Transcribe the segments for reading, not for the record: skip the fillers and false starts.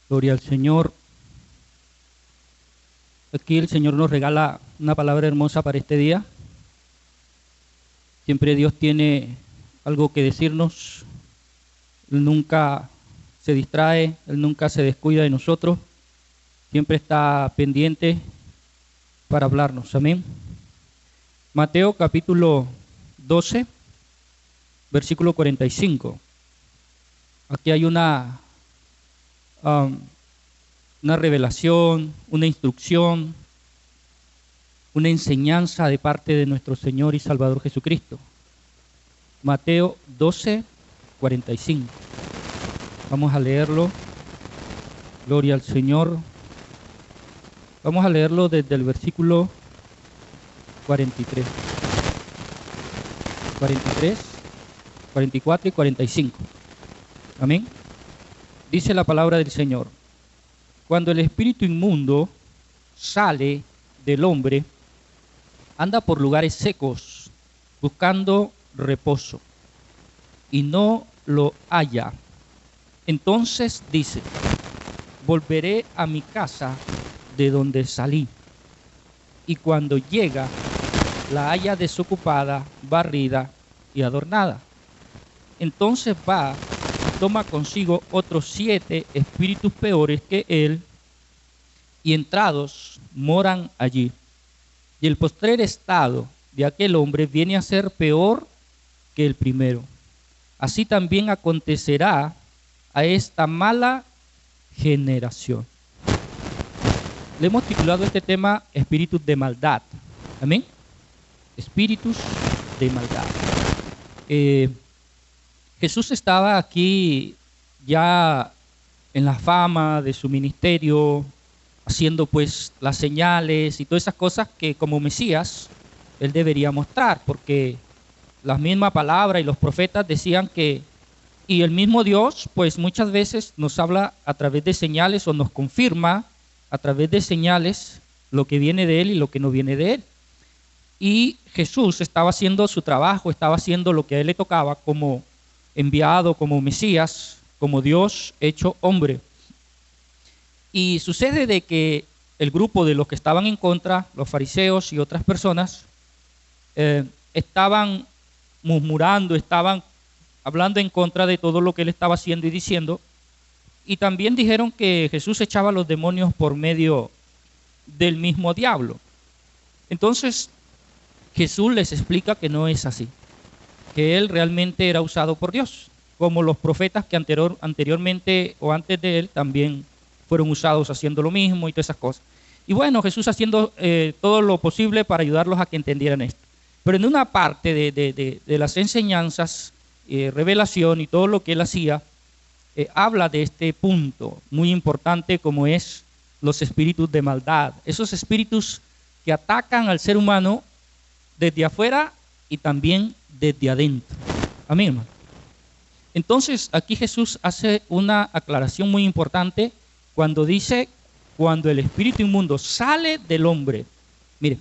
Gloria al Señor. Aquí el Señor nos regala una palabra hermosa para este día. Siempre Dios tiene algo que decirnos. Él nunca se distrae, Él nunca se descuida de nosotros. Siempre está pendiente para hablarnos. Amén. Mateo capítulo 12, versículo 45. Aquí hay una revelación, una instrucción, una enseñanza de parte de nuestro Señor y Salvador Jesucristo. Mateo 12, 45. Vamos a leerlo. Gloria al Señor. Vamos a leerlo desde el versículo 43. 43, 44 y 45. Amén. Dice la palabra del Señor: cuando el espíritu inmundo sale del hombre, anda por lugares secos, buscando reposo, y no lo halla. Entonces dice: volveré a mi casa de donde salí. Y cuando llega, la halla desocupada, barrida y adornada. Entonces va, toma consigo otros 7 espíritus peores que él, y entrados moran allí. Y el postrer estado de aquel hombre viene a ser peor que el primero. Así también acontecerá a esta mala generación. Le hemos titulado este tema Espíritus de maldad. Amén. Espíritus de maldad. Jesús estaba aquí ya en la fama de su ministerio, haciendo pues las señales y todas esas cosas que como Mesías él debería mostrar, porque la misma palabra y los profetas decían que, y el mismo Dios pues muchas veces nos habla a través de señales o nos confirma a través de señales lo que viene de él y lo que no viene de él. Y Jesús estaba haciendo su trabajo, estaba haciendo lo que a él le tocaba como enviado, como Mesías, como Dios hecho hombre. Y sucede de que el grupo de los que estaban en contra, los fariseos y otras personas, estaban murmurando, estaban hablando en contra de todo lo que él estaba haciendo y diciendo. Y también dijeron que Jesús echaba a los demonios por medio del mismo diablo. Entonces Jesús les explica que no es así, que él realmente era usado por Dios, como los profetas que anteriormente o antes de él también fueron usados haciendo lo mismo y todas esas cosas. Y bueno, Jesús haciendo todo lo posible para ayudarlos a que entendieran esto. Pero en una parte de las enseñanzas, revelación y todo lo que él hacía, habla de este punto muy importante como es los espíritus de maldad. Esos espíritus que atacan al ser humano desde afuera y también desde adentro. Amén, hermano. Entonces aquí Jesús hace una aclaración muy importante cuando dice: cuando el espíritu inmundo sale del hombre. Mire,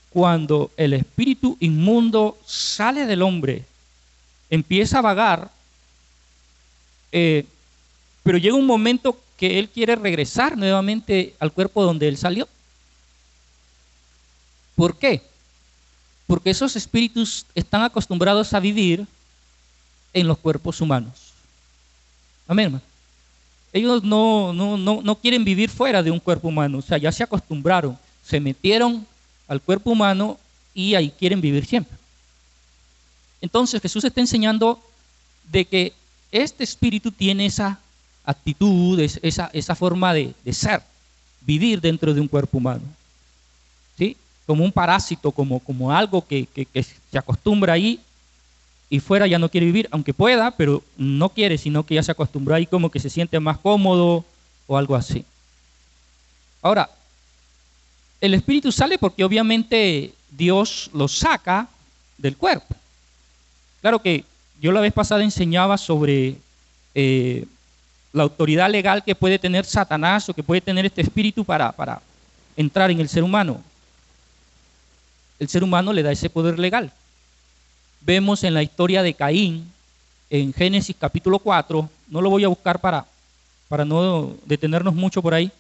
cuando el espíritu inmundo sale del hombre, empieza a vagar, pero llega un momento que él quiere regresar nuevamente al cuerpo donde él salió. ¿Por qué? Porque esos espíritus están acostumbrados a vivir en los cuerpos humanos. Amén, hermano. Ellos no quieren vivir fuera de un cuerpo humano, o sea, ya se acostumbraron, se metieron al cuerpo humano y ahí quieren vivir siempre. Entonces Jesús está enseñando de que este espíritu tiene esa actitud, esa forma de ser, vivir dentro de un cuerpo humano, ¿sí? Como un parásito, como algo que se acostumbra ahí y fuera ya no quiere vivir, aunque pueda, pero no quiere, sino que ya se acostumbró ahí, como que se siente más cómodo o algo así. Ahora, el espíritu sale porque obviamente Dios lo saca del cuerpo. Claro que yo la vez pasada enseñaba sobre la autoridad legal que puede tener Satanás o que puede tener este espíritu para entrar en el ser humano. El ser humano le da ese poder legal. Vemos en la historia de Caín, en Génesis capítulo 4, no lo voy a buscar para para no detenernos mucho por ahí,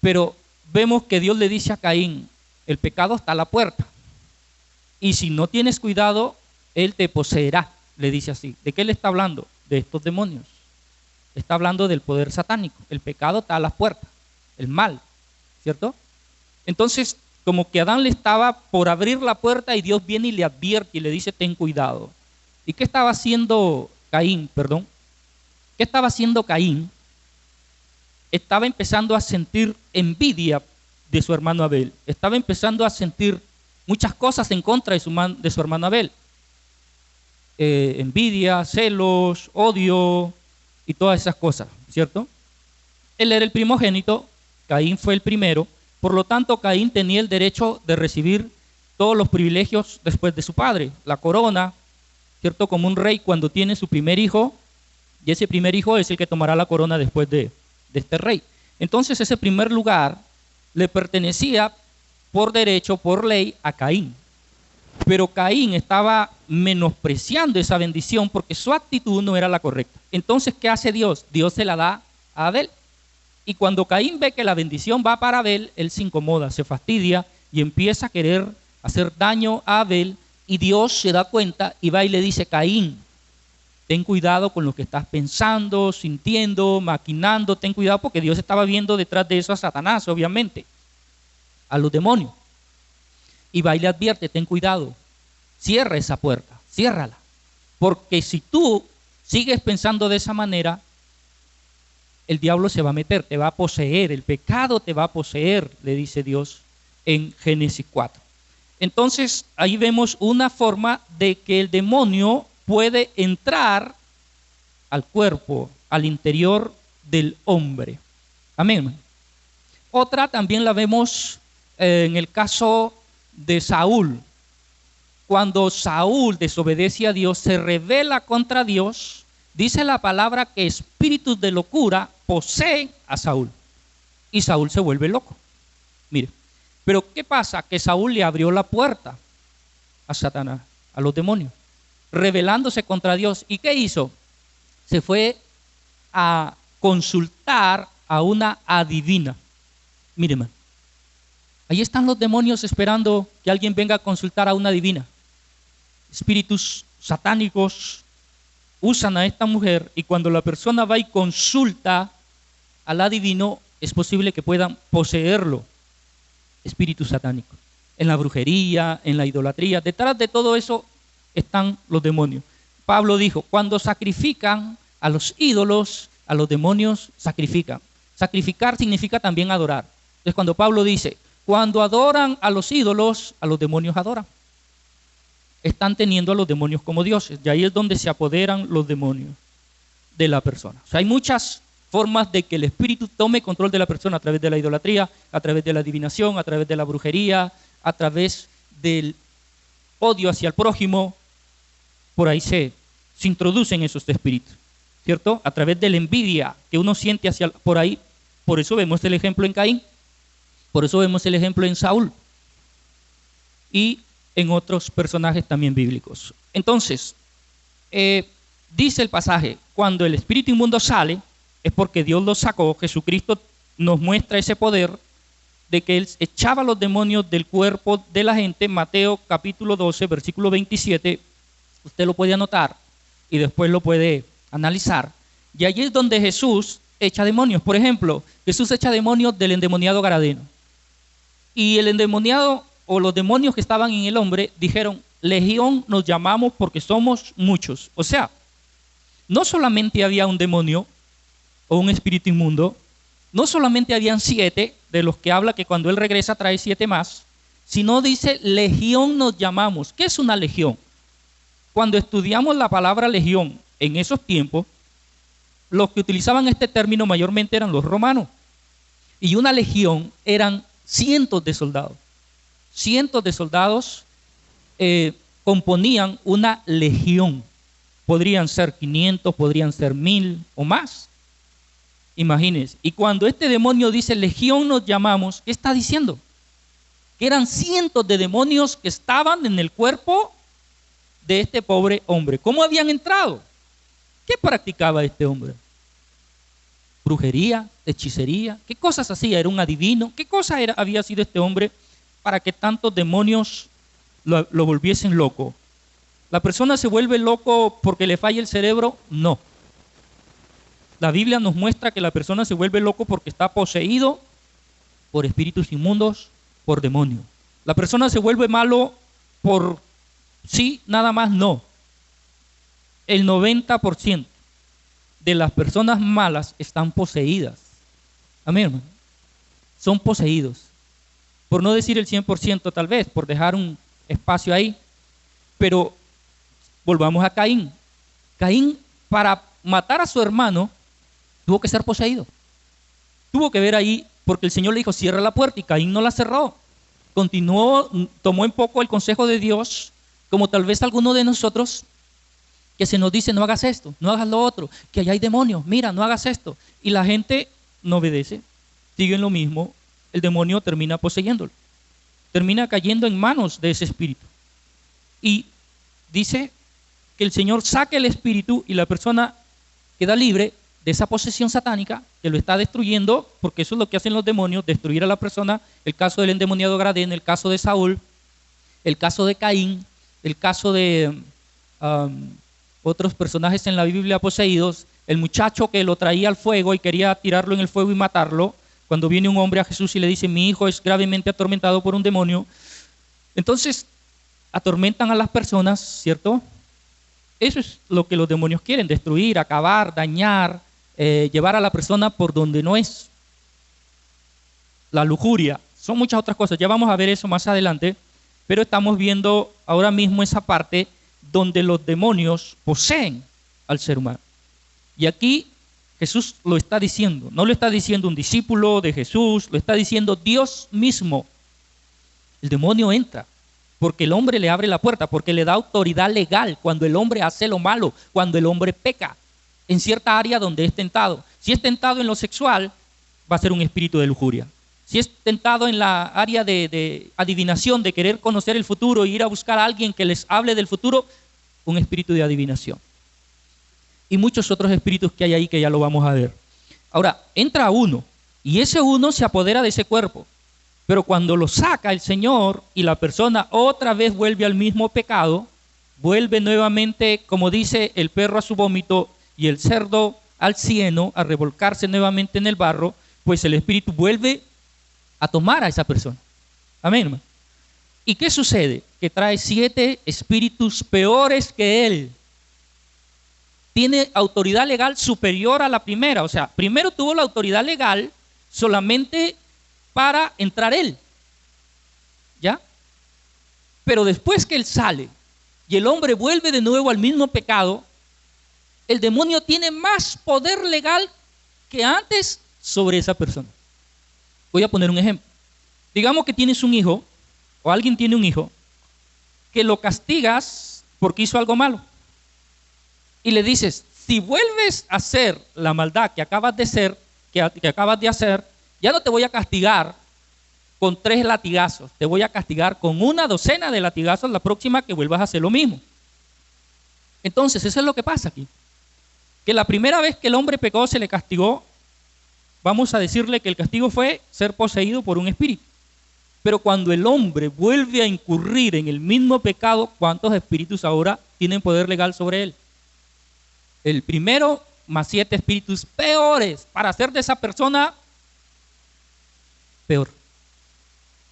pero vemos que Dios le dice a Caín, el pecado está a la puerta, y si no tienes cuidado, él te poseerá, le dice así. ¿De qué le está hablando? De estos demonios. Está hablando del poder satánico. El pecado está a las puertas, el mal, ¿cierto? Entonces, como que Adán le estaba por abrir la puerta y Dios viene y le advierte y le dice, ten cuidado. ¿Y qué estaba haciendo Caín? ¿Qué estaba haciendo Caín? Estaba empezando a sentir envidia de su hermano Abel. Estaba empezando a sentir muchas cosas en contra de su hermano Abel. Envidia, celos, odio y todas esas cosas, ¿cierto? Él era el primogénito, Caín fue el primero, por lo tanto Caín tenía el derecho de recibir todos los privilegios después de su padre, la corona, ¿cierto? Como un rey cuando tiene su primer hijo, y ese primer hijo es el que tomará la corona después de este rey. Entonces ese primer lugar le pertenecía por derecho, por ley, a Caín. Pero Caín estaba menospreciando esa bendición porque su actitud no era la correcta. Entonces, ¿qué hace Dios? Dios se la da a Abel. Y cuando Caín ve que la bendición va para Abel, él se incomoda, se fastidia y empieza a querer hacer daño a Abel. Y Dios se da cuenta y va y le dice, Caín, ten cuidado con lo que estás pensando, sintiendo, maquinando, ten cuidado porque Dios estaba viendo detrás de eso a Satanás, obviamente, a los demonios. Y va y le advierte, ten cuidado, cierra esa puerta, ciérrala. Porque si tú sigues pensando de esa manera, el diablo se va a meter, te va a poseer, el pecado te va a poseer, le dice Dios en Génesis 4. Entonces, ahí vemos una forma de que el demonio puede entrar al cuerpo, al interior del hombre. Amén. Otra también la vemos en el caso de Saúl. Cuando Saúl desobedece a Dios, se rebela contra Dios, dice la palabra que espíritus de locura poseen a Saúl. Y Saúl se vuelve loco. Mire, pero ¿qué pasa? Que Saúl le abrió la puerta a Satanás, a los demonios, rebelándose contra Dios. ¿Y qué hizo? Se fue a consultar a una adivina. Mire, man, ahí están los demonios esperando que alguien venga a consultar a una adivina. Espíritus satánicos usan a esta mujer y cuando la persona va y consulta al adivino, es posible que puedan poseerlo. Espíritus satánicos. En la brujería, en la idolatría, detrás de todo eso están los demonios. Pablo dijo, cuando sacrifican a los ídolos, a los demonios sacrifican. Sacrificar significa también adorar. Entonces cuando Pablo dice, cuando adoran a los ídolos, a los demonios adoran. Están teniendo a los demonios como dioses. Y ahí es donde se apoderan los demonios de la persona. O sea, hay muchas formas de que el espíritu tome control de la persona a través de la idolatría, a través de la adivinación, a través de la brujería, a través del odio hacia el prójimo. Por ahí se introducen esos espíritus, ¿cierto? A través de la envidia que uno siente por ahí. Por eso vemos el ejemplo en Caín, por eso vemos el ejemplo en Saúl y en otros personajes también bíblicos. Entonces, dice el pasaje, cuando el espíritu inmundo sale, es porque Dios lo sacó. Jesucristo nos muestra ese poder de que Él echaba los demonios del cuerpo de la gente. Mateo capítulo 12, versículo 27, usted lo puede anotar y después lo puede analizar. Y allí es donde Jesús echa demonios. Por ejemplo, Jesús echa demonios del endemoniado Garadeno. Y el endemoniado o los demonios que estaban en el hombre dijeron, Legión nos llamamos porque somos muchos. O sea, no solamente había un demonio o un espíritu inmundo, no solamente habían 7, de los que habla que cuando Él regresa trae 7 más, sino dice, Legión nos llamamos. ¿Qué es una legión? Cuando estudiamos la palabra legión en esos tiempos, los que utilizaban este término mayormente eran los romanos. Y una legión eran cientos de soldados. Cientos de soldados componían una legión. Podrían ser 500, podrían ser 1000 o más. Imagínense. Y cuando este demonio dice, Legión nos llamamos, ¿qué está diciendo? Que eran cientos de demonios que estaban en el cuerpo de este pobre hombre. ¿Cómo habían entrado? ¿Qué practicaba este hombre? brujería, hechicería, qué cosas hacía, era un adivino, qué cosa había sido este hombre para que tantos demonios lo volviesen loco. ¿La persona se vuelve loco porque le falla el cerebro? No. La Biblia nos muestra que la persona se vuelve loco porque está poseído por espíritus inmundos, por demonios. La persona se vuelve malo por sí, nada más no. El 90% de las personas malas están poseídas. Amén, hermano. Son poseídos. Por no decir el 100% tal vez, por dejar un espacio ahí. Pero volvamos a Caín. Caín, para matar a su hermano, tuvo que ser poseído. Tuvo que ver ahí, porque el Señor le dijo, cierra la puerta, y Caín no la cerró. Continuó, tomó en poco el consejo de Dios, como tal vez alguno de nosotros, que se nos dice, no hagas esto, no hagas lo otro, que allá hay demonios, mira, no hagas esto. Y la gente no obedece, sigue en lo mismo, el demonio termina poseyéndolo. Termina cayendo en manos de ese espíritu. Y dice que el Señor saque el espíritu y la persona queda libre de esa posesión satánica que lo está destruyendo, porque eso es lo que hacen los demonios, destruir a la persona. El caso del endemoniado Garadén, el caso de Saúl, el caso de Caín, el caso de otros personajes en la Biblia poseídos, el muchacho que lo traía al fuego y quería tirarlo en el fuego y matarlo, cuando viene un hombre a Jesús y le dice, mi hijo es gravemente atormentado por un demonio. Entonces, atormentan a las personas, ¿cierto? Eso es lo que los demonios quieren, destruir, acabar, dañar, llevar a la persona por donde no es. La lujuria, son muchas otras cosas, ya vamos a ver eso más adelante, pero estamos viendo ahora mismo esa parte donde los demonios poseen al ser humano. Y aquí Jesús lo está diciendo, no lo está diciendo un discípulo de Jesús, lo está diciendo Dios mismo. El demonio entra porque el hombre le abre la puerta, porque le da autoridad legal cuando el hombre hace lo malo, cuando el hombre peca en cierta área donde es tentado. Si es tentado en lo sexual, va a ser un espíritu de lujuria. Si es tentado en la área de adivinación, de querer conocer el futuro e ir a buscar a alguien que les hable del futuro, un espíritu de adivinación. Y muchos otros espíritus que hay ahí que ya lo vamos a ver. Ahora, entra uno y ese uno se apodera de ese cuerpo. Pero cuando lo saca el Señor y la persona otra vez vuelve al mismo pecado, vuelve nuevamente, como dice, el perro a su vómito y el cerdo al cieno, a revolcarse nuevamente en el barro, pues el espíritu vuelve a tomar a esa persona. Amén, hermano. ¿Y qué sucede? Que trae 7 espíritus peores que él. Tiene autoridad legal superior a la primera. O sea, primero tuvo la autoridad legal solamente para entrar él. ¿Ya? Pero después que él sale y el hombre vuelve de nuevo al mismo pecado, el demonio tiene más poder legal que antes sobre esa persona. Voy a poner un ejemplo. Digamos que tienes un hijo, o alguien tiene un hijo, que lo castigas porque hizo algo malo. Y le dices, si vuelves a hacer la maldad que acabas de hacer, ya no te voy a castigar con 3 latigazos, te voy a castigar con 12 de latigazos la próxima que vuelvas a hacer lo mismo. Entonces, eso es lo que pasa aquí. Que la primera vez que el hombre pecó se le castigó, vamos a decirle que el castigo fue ser poseído por un espíritu. Pero cuando el hombre vuelve a incurrir en el mismo pecado, ¿cuántos espíritus ahora tienen poder legal sobre él? El primero más 7 espíritus peores para hacer de esa persona peor.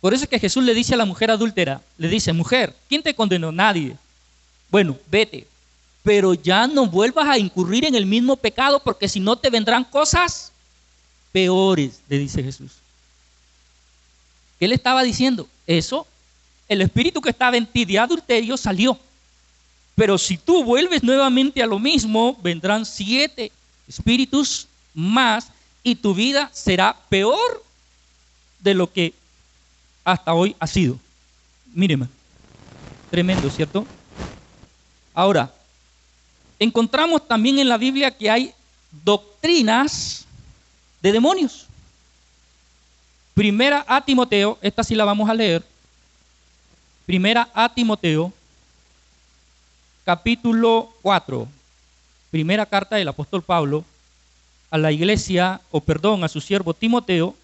Por eso es que Jesús le dice a la mujer adúltera, le dice, mujer, ¿quién te condenó? Nadie. Bueno, vete, pero ya no vuelvas a incurrir en el mismo pecado porque si no te vendrán cosas peores, le dice Jesús. ¿Qué le estaba diciendo? Eso, el espíritu que estaba en ti de adulterio salió. Pero si tú vuelves nuevamente a lo mismo, vendrán 7 espíritus más y tu vida será peor de lo que hasta hoy ha sido. Míreme, tremendo, ¿cierto? Ahora, encontramos también en la Biblia que hay doctrinas de demonios. Primera a Timoteo, esta sí la vamos a leer. Primera a Timoteo, capítulo 4. Primera carta del apóstol Pablo, a la iglesia, a su siervo Timoteo,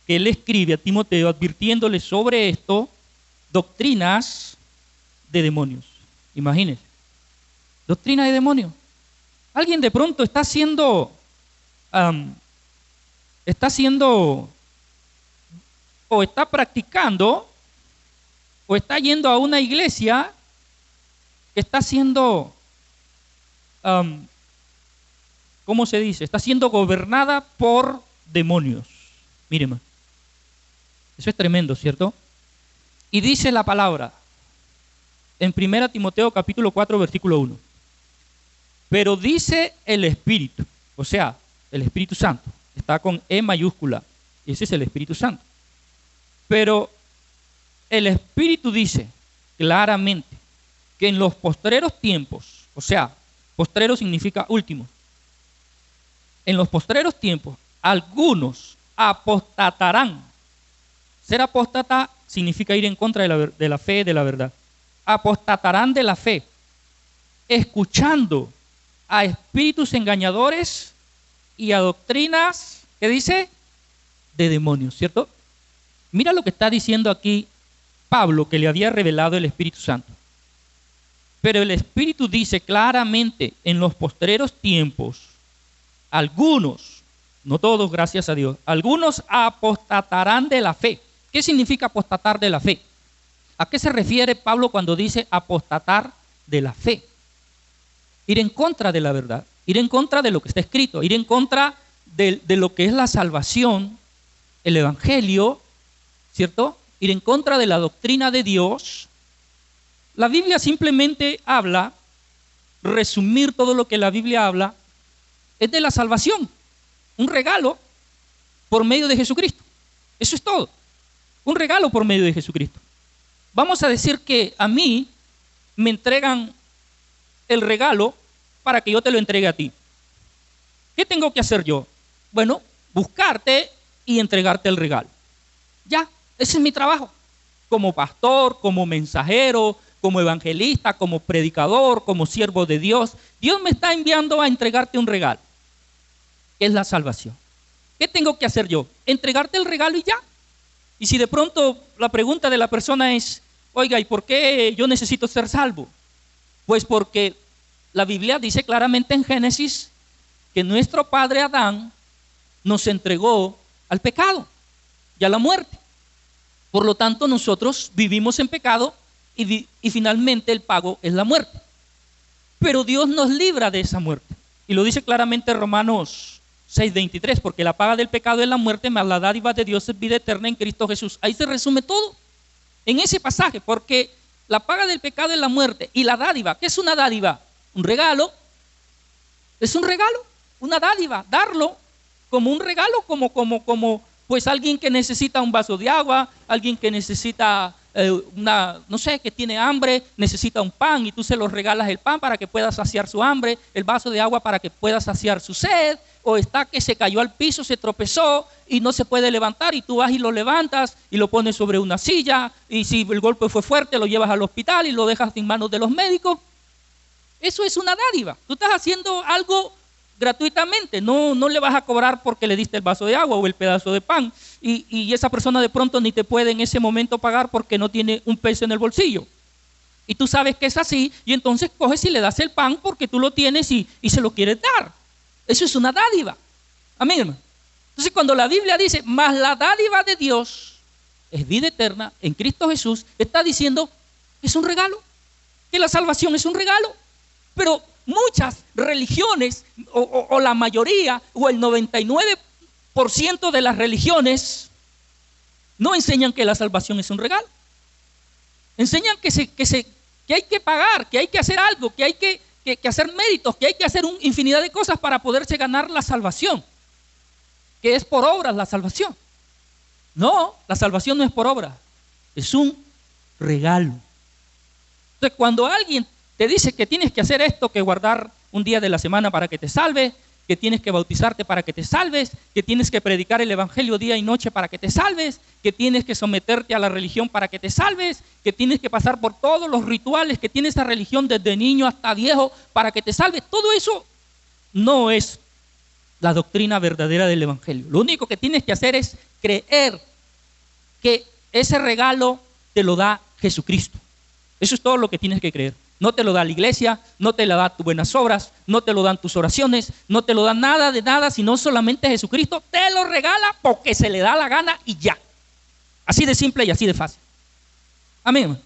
que él escribe a Timoteo advirtiéndole sobre esto, doctrinas de demonios. Imagínense, doctrina de demonios. Alguien de pronto está haciendo o está practicando o está yendo a una iglesia que está siendo, ¿cómo se dice? Está siendo gobernada por demonios. Miren, eso es tremendo, ¿cierto? Y dice la palabra en 1 Timoteo capítulo 4, versículo 1. Pero dice el Espíritu, o sea, el Espíritu Santo, está con E mayúscula, ese es el Espíritu Santo. Pero el Espíritu dice claramente que en los postreros tiempos, o sea, postrero significa último, en los postreros tiempos algunos apostatarán. Ser apóstata significa ir en contra de la fe, de la verdad. Apostatarán de la fe, escuchando a espíritus engañadores y a doctrinas, ¿qué dice? De demonios, ¿cierto? Mira lo que está diciendo aquí Pablo, que le había revelado el Espíritu Santo. Pero el Espíritu dice claramente, en los postreros tiempos, algunos, no todos, gracias a Dios, algunos apostatarán de la fe. ¿Qué significa apostatar de la fe? ¿A qué se refiere Pablo cuando dice apostatar de la fe? Ir en contra de la verdad, ir en contra de lo que está escrito, ir en contra de lo que es la salvación, el evangelio, ¿cierto? Ir en contra de la doctrina de Dios. La Biblia simplemente habla, resumir todo lo que la Biblia habla, es de la salvación, un regalo por medio de Jesucristo. Eso es todo, un regalo por medio de Jesucristo. Vamos a decir que a mí me entregan el regalo para que yo te lo entregue a ti. ¿Qué tengo que hacer yo? Bueno, buscarte y entregarte el regalo. Ya, ese es mi trabajo. Como pastor, como mensajero, como evangelista, como predicador, como siervo de Dios. Dios me está enviando a entregarte un regalo, que es la salvación. ¿Qué tengo que hacer yo? Entregarte el regalo y ya. Y si de pronto la pregunta de la persona es, oiga, ¿y por qué yo necesito ser salvo? Pues porque la Biblia dice claramente en Génesis que nuestro padre Adán nos entregó al pecado y a la muerte. Por lo tanto, nosotros vivimos en pecado y finalmente el pago es la muerte. Pero Dios nos libra de esa muerte. Y lo dice claramente Romanos 6:23, porque la paga del pecado es la muerte, mas la dádiva de Dios es vida eterna en Cristo Jesús. Ahí se resume todo en ese pasaje, porque la paga del pecado es la muerte y la dádiva. ¿Qué es una dádiva? Un regalo. Es un regalo, una dádiva, darlo como un regalo, como pues alguien que necesita un vaso de agua, alguien que necesita no sé, que tiene hambre, necesita un pan y tú se lo regalas el pan para que pueda saciar su hambre, el vaso de agua para que pueda saciar su sed, o está que se cayó al piso, se tropezó y no se puede levantar y tú vas y lo levantas y lo pones sobre una silla y si el golpe fue fuerte lo llevas al hospital y lo dejas en manos de los médicos. Eso es una dádiva. Tú estás haciendo algo gratuitamente, no le vas a cobrar porque le diste el vaso de agua o el pedazo de pan y esa persona de pronto ni te puede en ese momento pagar porque no tiene un peso en el bolsillo y tú sabes que es así y entonces coges y le das el pan porque tú lo tienes y se lo quieres dar. Eso es una dádiva. Amén, hermano. Entonces cuando la Biblia dice, mas la dádiva de Dios es vida eterna en Cristo Jesús, está diciendo que es un regalo, que la salvación es un regalo. Pero muchas religiones, o la mayoría, o el 99% de las religiones, no enseñan que la salvación es un regalo. Enseñan que hay que pagar, que hay que hacer algo, que hay que hacer méritos, que hay que hacer una infinidad de cosas para poderse ganar la salvación. Que es por obras la salvación. No, la salvación no es por obras, es un regalo. Entonces, cuando alguien te dice que tienes que hacer esto, que guardar un día de la semana para que te salves, que tienes que bautizarte para que te salves, que tienes que predicar el evangelio día y noche para que te salves, que tienes que someterte a la religión para que te salves, que tienes que pasar por todos los rituales que tiene esa religión desde niño hasta viejo para que te salves. Todo eso no es la doctrina verdadera del Evangelio. Lo único que tienes que hacer es creer que ese regalo te lo da Jesucristo. Eso es todo lo que tienes que creer. No te lo da la iglesia, no te lo da tus buenas obras, no te lo dan tus oraciones, no te lo da nada de nada, sino solamente Jesucristo te lo regala porque se le da la gana y ya. Así de simple y así de fácil. Amén.